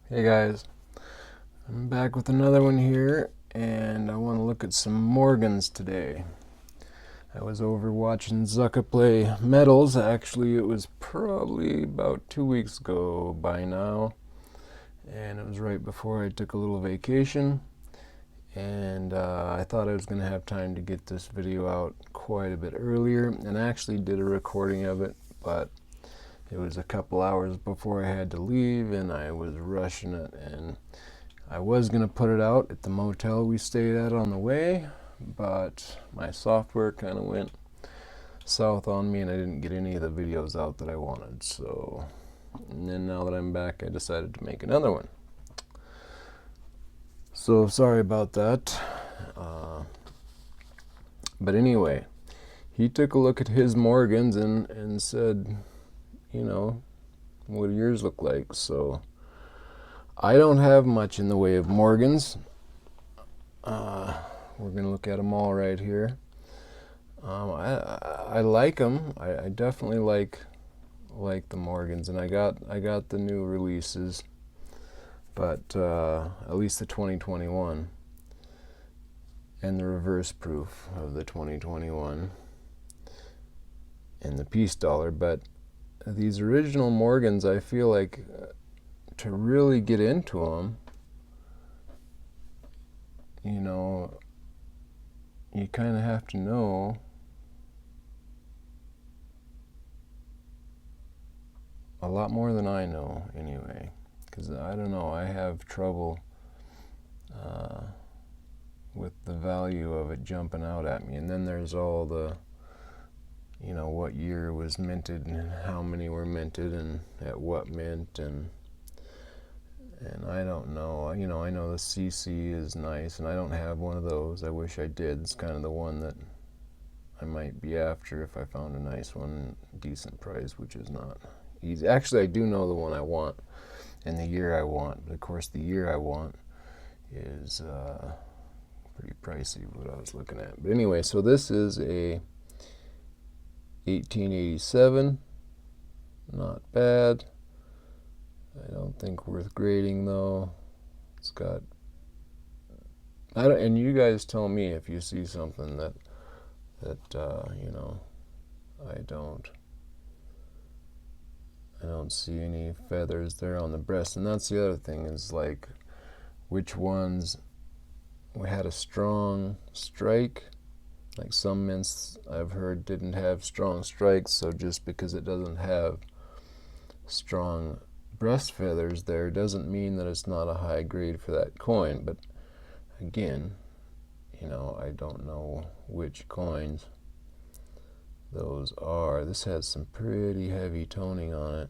Hey guys, I'm back with another one here, and I want to look at some Morgans today. I was over watching Zucka play Metals. Actually, it was probably about 2 weeks ago by now, and it was right before I took a little vacation. And I thought I was going to have time to get this video out quite a bit earlier, and I actually did a recording of it, but it was a couple hours before I had to leave, and I was rushing it, and I was going to put it out at the motel we stayed at on the way, but my software kind of went south on me and I didn't get any of the videos out that I wanted. So, and then now that I'm back, I decided to make another one. So, sorry about that. But anyway, he took a look at his Morgans and said, you know, what do yours look like? So, I don't have much in the way of Morgans. We're going to look at them all right here. I like them. I definitely like the Morgans, and I got the new releases, but at least the 2021 and the reverse proof of the 2021 and the Peace Dollar. But these original Morgans, I feel like to really get into them, you know, you kind of have to know a lot more than I know anyway, because I don't know, I have trouble with the value of it jumping out at me. And then there's all the, you know, what year was minted and how many were minted and at what mint, and I don't know. You know, I know the CC is nice, and I don't have one of those. I wish I did. It's kind of the one that I might be after if I found a nice one, decent price, which is not easy. Actually, I do know the one I want and the year I want, but of course the year I want is pretty pricey, what I was looking at. But anyway, so this is a 1887. Not bad. I don't think worth grading though. It's got, I don't, and you guys tell me if you see something that you know, I don't see any feathers there on the breast. And that's the other thing, is like which ones we had a strong strike. Like some mints I've heard didn't have strong strikes, so just because it doesn't have strong breast feathers there doesn't mean that it's not a high grade for that coin. But again, you know, I don't know which coins those are. This has some pretty heavy toning on it,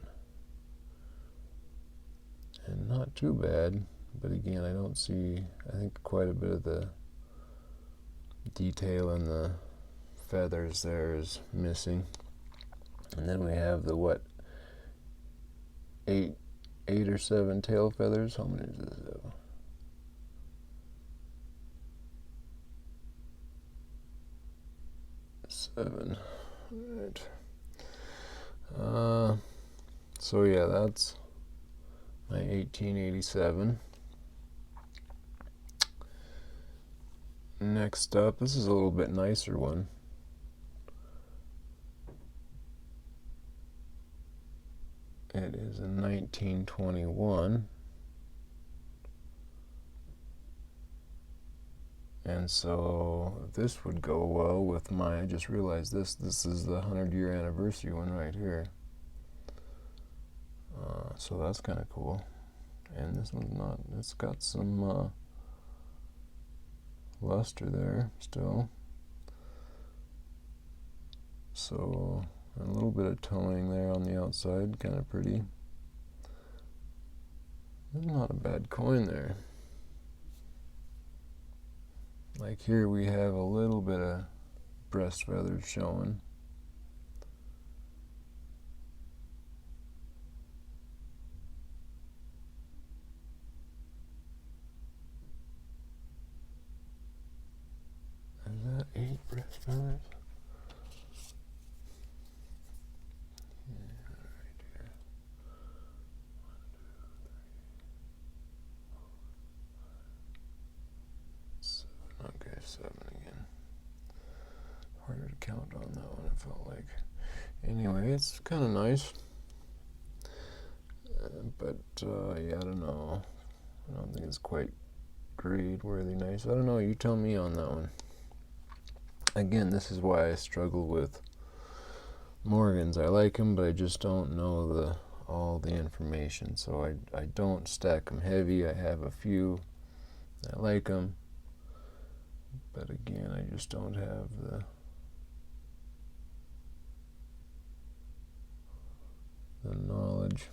and not too bad, but again, I don't see, I think quite a bit of the detail in the feathers there is missing. And then we have the what, eight or seven tail feathers. How many does this have? Seven. All right. So yeah, that's my 1887. Next up, this is a little bit nicer one. It is a 1921. And so this would go well with my, I just realized this is the 100-year anniversary one right here. So that's kind of cool. And this one's not, it's got some luster there still. So a little bit of toning there on the outside, kind of pretty. There's not a bad coin there. Like here we have a little bit of breast feathers showing. Is that 8 breast feathers? Yeah, right here. 1, 2, 3. count on that one, it felt like. Anyway, it's kind of nice. But yeah, I don't know. I don't think it's quite grade worthy nice. I don't know, you tell me on that one. Again, this is why I struggle with Morgans. I like them, but I just don't know all the information. So I don't stack them heavy. I have a few. I like them. But again, I just don't have the knowledge.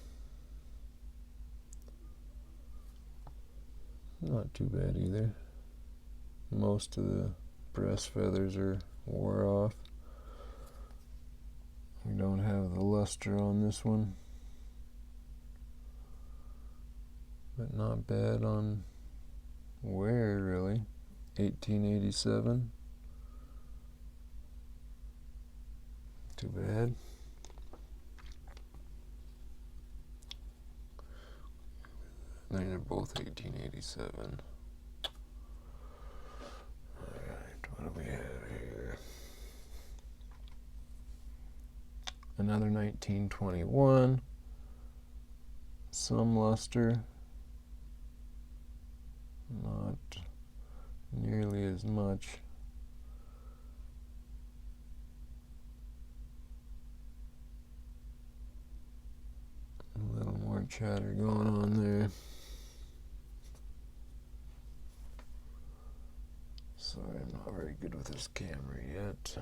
Not too bad either. Most of the breast feathers are wore off. We don't have the luster on this one, but not bad on wear, really. 1887. Too bad. They're both 1887. Alright, what do we have here? Another 1921. Some luster. Not nearly as much. A little more chatter going on there. Sorry, I'm not very good with this camera yet.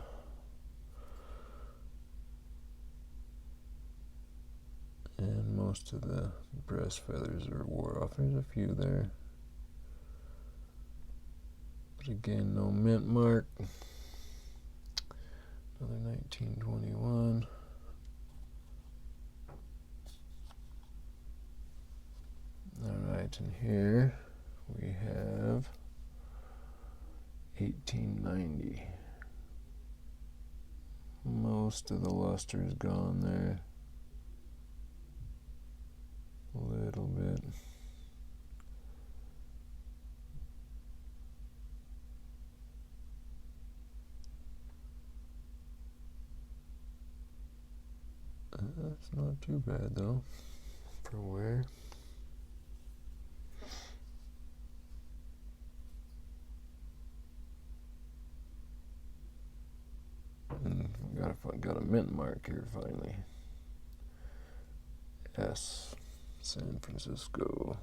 And most of the breast feathers are wore off. There's a few there. But again, no mint mark. Another 1921. Alright, and here we have 1890. Most of the luster is gone there. A little bit. That's not too bad though for wear. And got a mint mark here finally. S. San Francisco.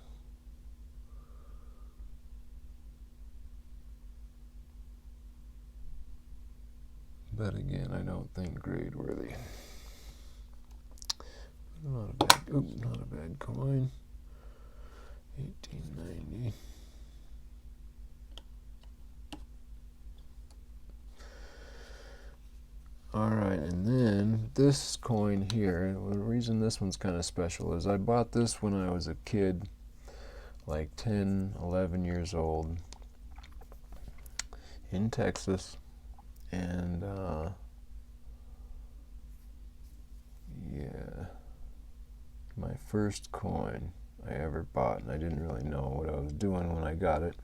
But again, I don't think grade worthy. Not a bad coin. 1890. Alright, and then this coin here, the reason this one's kind of special is I bought this when I was a kid, like 10, 11 years old, in Texas, and yeah, my first coin I ever bought, and I didn't really know what I was doing when I got it,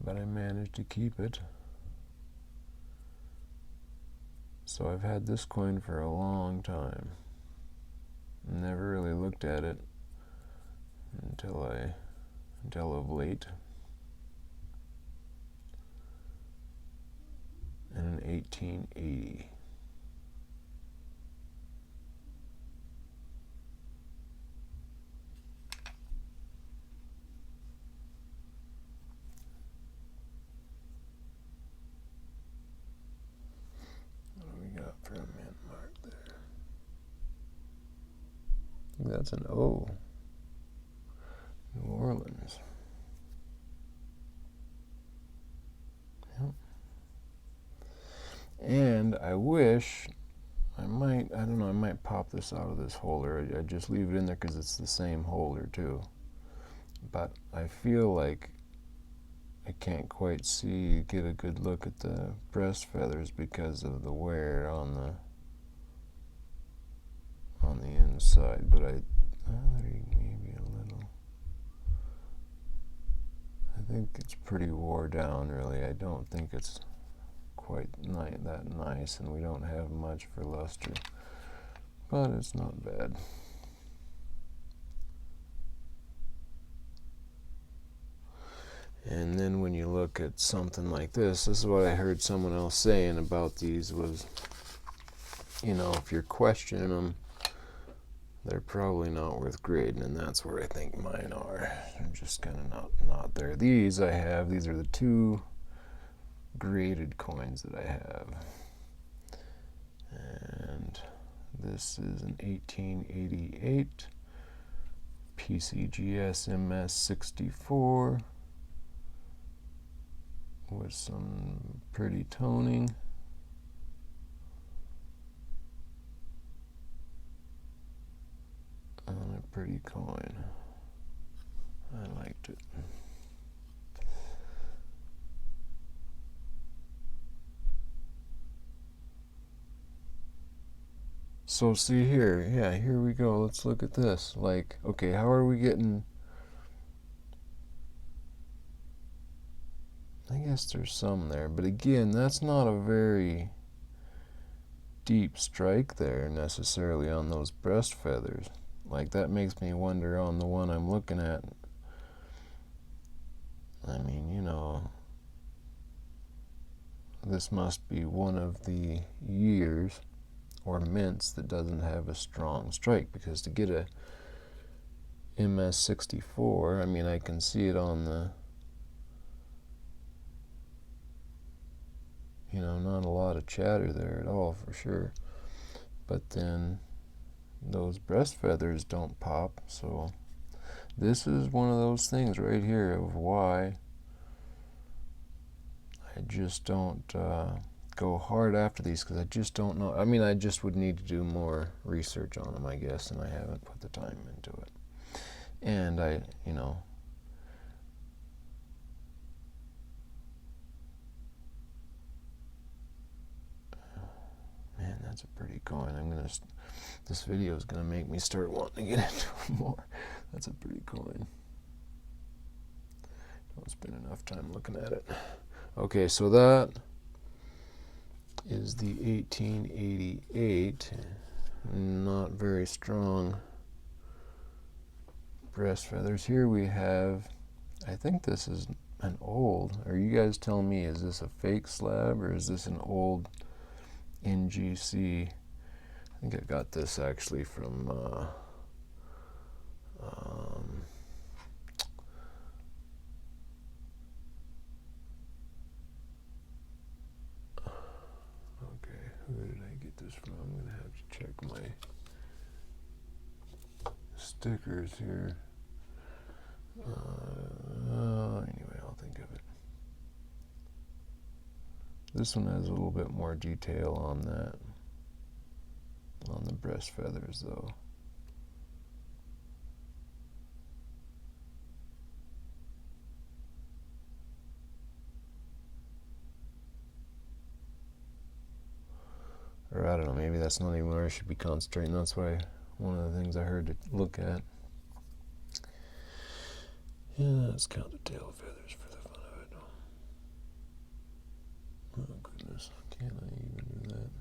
but I managed to keep it. So I've had this coin for a long time. Never really looked at it until of late. And in 1880. For a mint mark there. I think that's an O. New Orleans. Yep. And I wish I don't know, I might pop this out of this holder. I just leave it in there because it's the same holder too. But I feel like I can't quite get a good look at the breast feathers because of the wear on the inside, but there may be a little. I think it's pretty wore down, really. I don't think it's quite that nice, and we don't have much for luster, but it's not bad. And then when you look at something like this is what I heard someone else saying about these was, you know, if you're questioning them, they're probably not worth grading, and that's where I think mine are. They're just kind of not there. These are the two graded coins that I have. And this is an 1888 PCGS MS64 with some pretty toning. And a pretty coin. I liked it. So see here, yeah, here we go. Let's look at this. Like, okay, how are we getting... I guess there's some there, but again, that's not a very deep strike there necessarily on those breast feathers. Like, that makes me wonder on the one I'm looking at. I mean, you know, this must be one of the years or mints that doesn't have a strong strike, because to get a MS64, I mean, I can see it on the, you know, not a lot of chatter there at all for sure, but then those breast feathers don't pop. So this is one of those things right here of why I just don't go hard after these, because I just don't know. I mean, I just would need to do more research on them, I guess, and I haven't put the time into it. And I, you know, man, that's a pretty coin. This video is gonna make me start wanting to get into it more. That's a pretty coin. Don't spend enough time looking at it. Okay, so that is the 1888. Not very strong breast feathers. Here we have, I think this is an old, are you guys telling me, is this a fake slab or is this an old NGC? I think I got this actually from okay, who did I get this from? I'm gonna have to check my stickers here. Anyway, I'll think of it. This one has a little bit more detail on that, on the breast feathers though. Or I don't know, maybe that's not even where I should be concentrating. That's why one of the things I heard to look at. Yeah, let's count the tail feathers for the fun of it. Oh goodness, can't I even do that?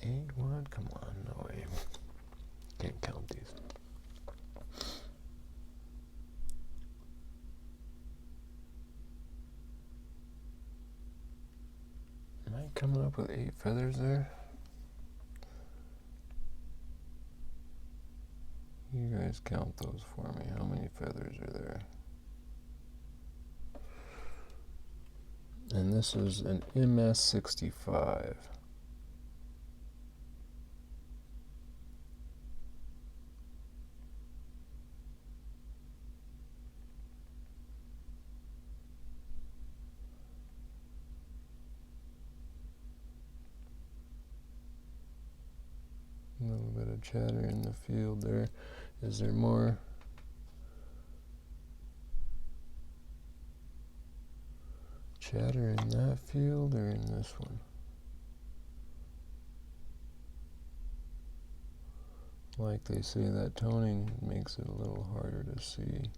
Eight, what? Come on, no way. Can't count these. Am I coming up with 8 feathers there? You guys count those for me. How many feathers are there? And this is an MS65. A little bit of chatter in the field there. Is there more? Chatter in that field or in this one? like they say, that toning makes it a little harder to see.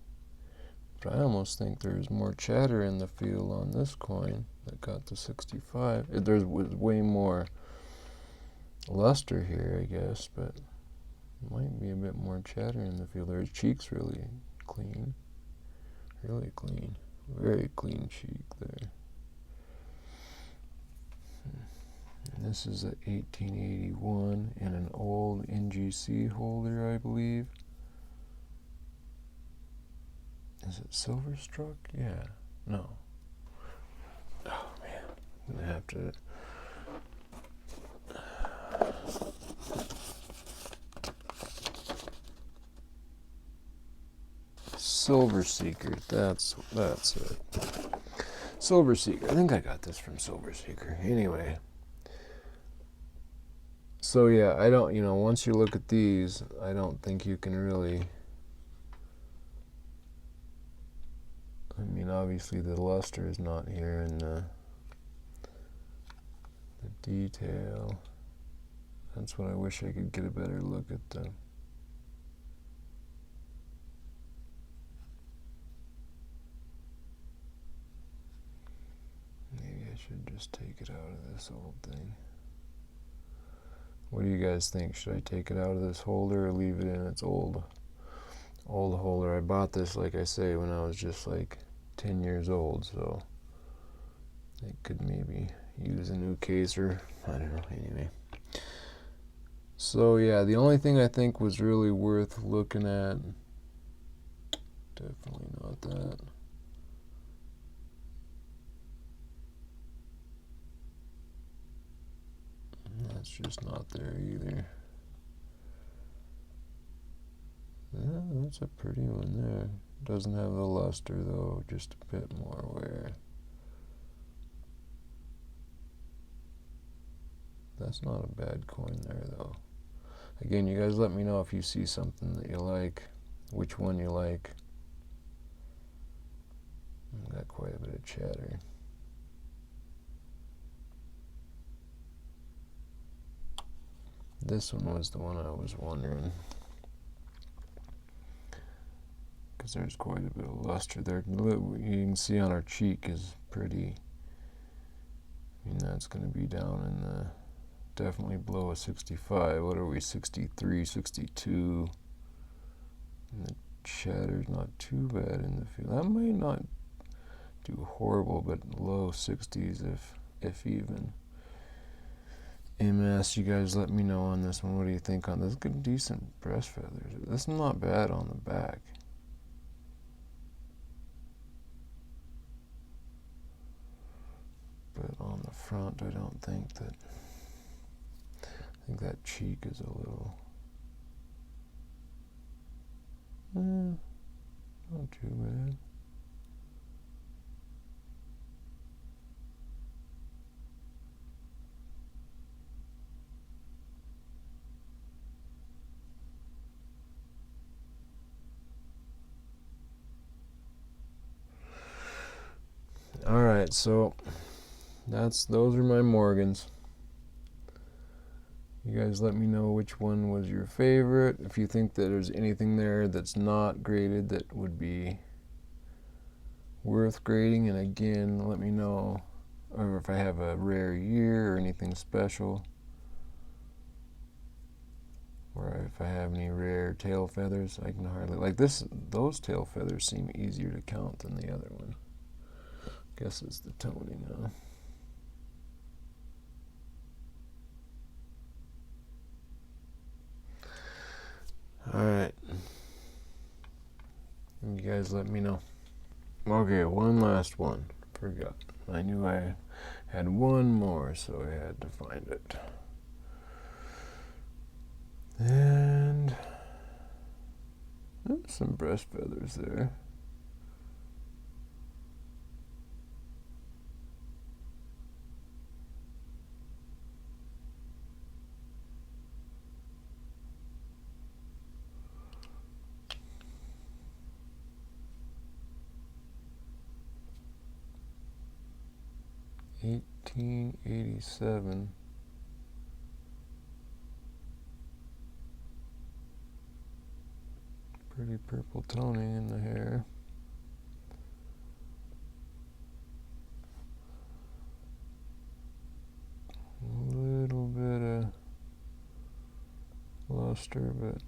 But I almost think there's more chatter in the field on this coin that got to 65. There was way more luster here, I guess, but it might be a bit more chatter in the field. Their cheek's really clean. Really clean. Very clean cheek there. And this is a 1881 in an old NGC holder, I believe. Is it silver struck? Yeah. No. Oh man, I'm gonna have to. Silver Seeker. That's it. Silver Seeker. I think I got this from Silver Seeker. Anyway. So yeah, I don't. Once you look at these, I don't think you can really. I mean, obviously the luster is not here, and the detail. That's what I wish I could get a better look at the. Maybe I should just take it out of this old thing. What do you guys think? Should I take it out of this holder or leave it in its old holder? I bought this, like I say, when I was just like 10 years old, so it could maybe use a new case, or I don't know. Anyway, so yeah, the only thing I think was really worth looking at, definitely not that. That's just not there either. Yeah, that's a pretty one there. Doesn't have the luster though, just a bit more wear. That's not a bad coin there though. Again, you guys let me know if you see something that you like, which one you like. I've got quite a bit of chatter. This one was the one I was wondering, because there's quite a bit of luster there. You can see on our cheek is pretty. I mean, that's going to be down in the, definitely below a 65. What are we, 63, 62? And the chatter's not too bad in the field. That might not do horrible, but low 60s if even. MS, you guys let me know on this one. What do you think on this? Good, decent breast feathers. This is not bad on the back. But on the front, I don't think that. I think that cheek is a little. Not too bad. Alright, so those are my Morgans. You guys let me know which one was your favorite. If you think that there's anything there that's not graded that would be worth grading, and again, let me know, or if I have a rare year or anything special, or if I have any rare tail feathers. I can hardly, like this, those tail feathers seem easier to count than the other one. Guess it's the toning, huh? Alright. You guys let me know. Okay, one last one. Forgot. I knew I had one more, so I had to find it. And there's some breast feathers there. $18.87. pretty purple toning in the hair. A little bit of luster, but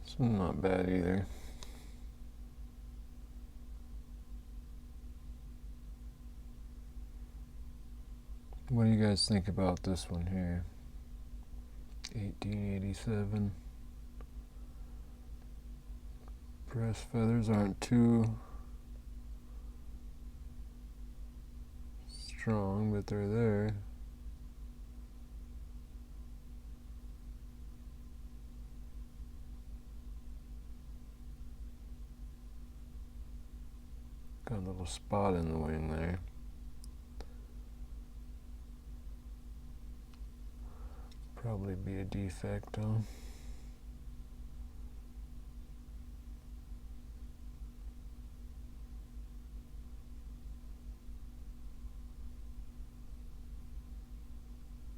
it's not bad either. What do you guys think about this one here? 1887. Breast feathers aren't too strong, but they're there. Got a little spot in the wing there. Probably be a defect though.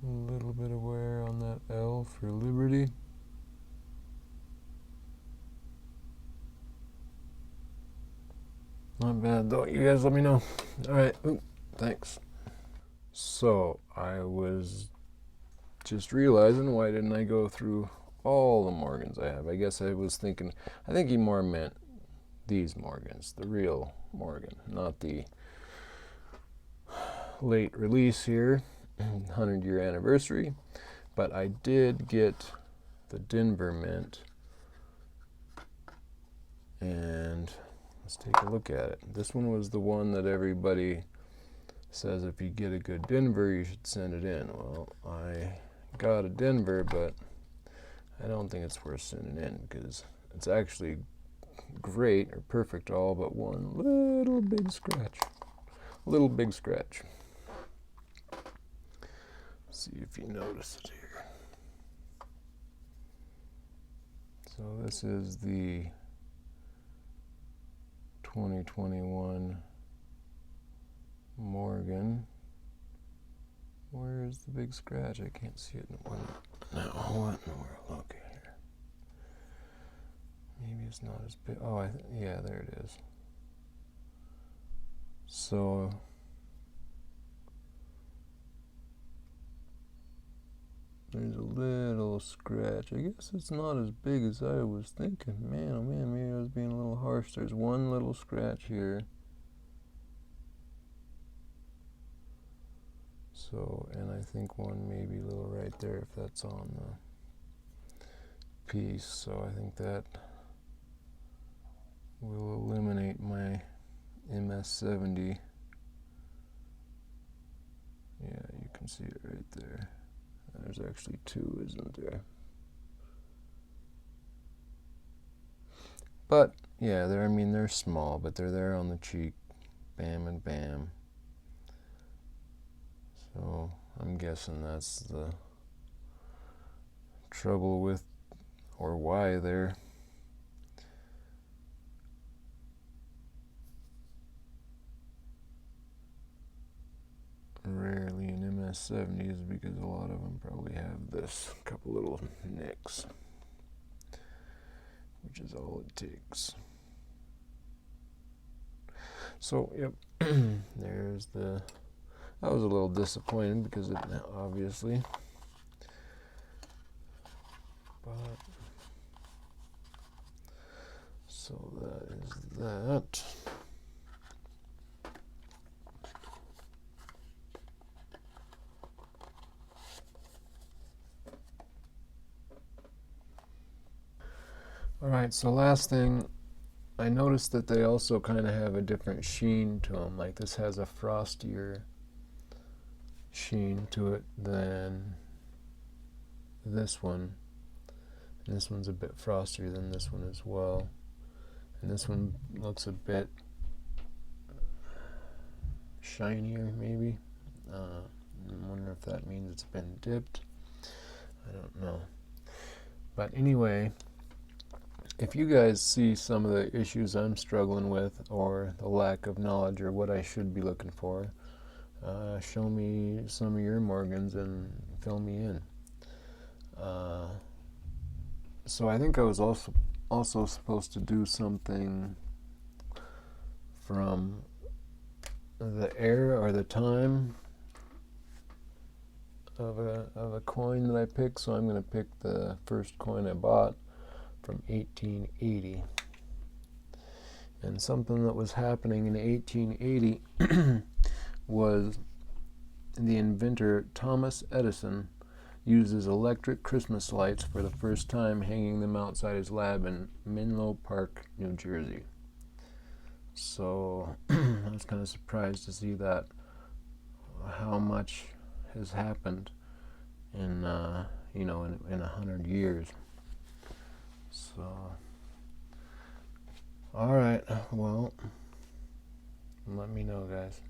A little bit of wear on that L for Liberty. Not bad though. You guys let me know. Alright, thanks. So, I was just realizing, why didn't I go through all the Morgans I have? I guess I was thinking, I think he more meant these Morgans, the real Morgan, not the late release here, 100-year anniversary. But I did get the Denver mint, and let's take a look at it. This one was the one that everybody says if you get a good Denver, you should send it in. Well, I got a Denver, but I don't think it's worth sending in because it's actually great or perfect all but one little big scratch. Little big scratch. See if you notice it here. So this is the 2021 Morgan. Where's the big scratch? I can't see it in the window. No, what in the world? Okay, here. Maybe it's not as big. Oh, yeah, there it is. So there's a little scratch. I guess it's not as big as I was thinking. Man, oh man, maybe I was being a little harsh. There's one little scratch here. So, and I think one maybe a little right there if that's on the piece. So I think that will eliminate my MS70. Yeah, you can see it right there. There's actually two, isn't there? But yeah, I mean they're small, but they're there on the cheek. Bam and bam. So I'm guessing that's the trouble with, or why they're rarely in MS70s, because a lot of them probably have this couple little nicks, which is all it takes. So yep, there's the. I was a little disappointed because it obviously, but so that is that. All right, so last thing, I noticed that they also kind of have a different sheen to them. Like this has a frostier sheen to it than this one. And this one's a bit frostier than this one as well. And this one looks a bit shinier, maybe. I wonder if that means it's been dipped. I don't know. But anyway, if you guys see some of the issues I'm struggling with, or the lack of knowledge, or what I should be looking for, show me some of your Morgans and fill me in. So I think I was also supposed to do something from the era or the time of a coin that I picked. So I'm going to pick the first coin I bought from 1880. And something that was happening in 1880 was the inventor Thomas Edison uses electric Christmas lights for the first time, hanging them outside his lab in Menlo Park, New Jersey. So I was kind of surprised to see that, how much has happened in in 100 years. So, all right, well, let me know, guys.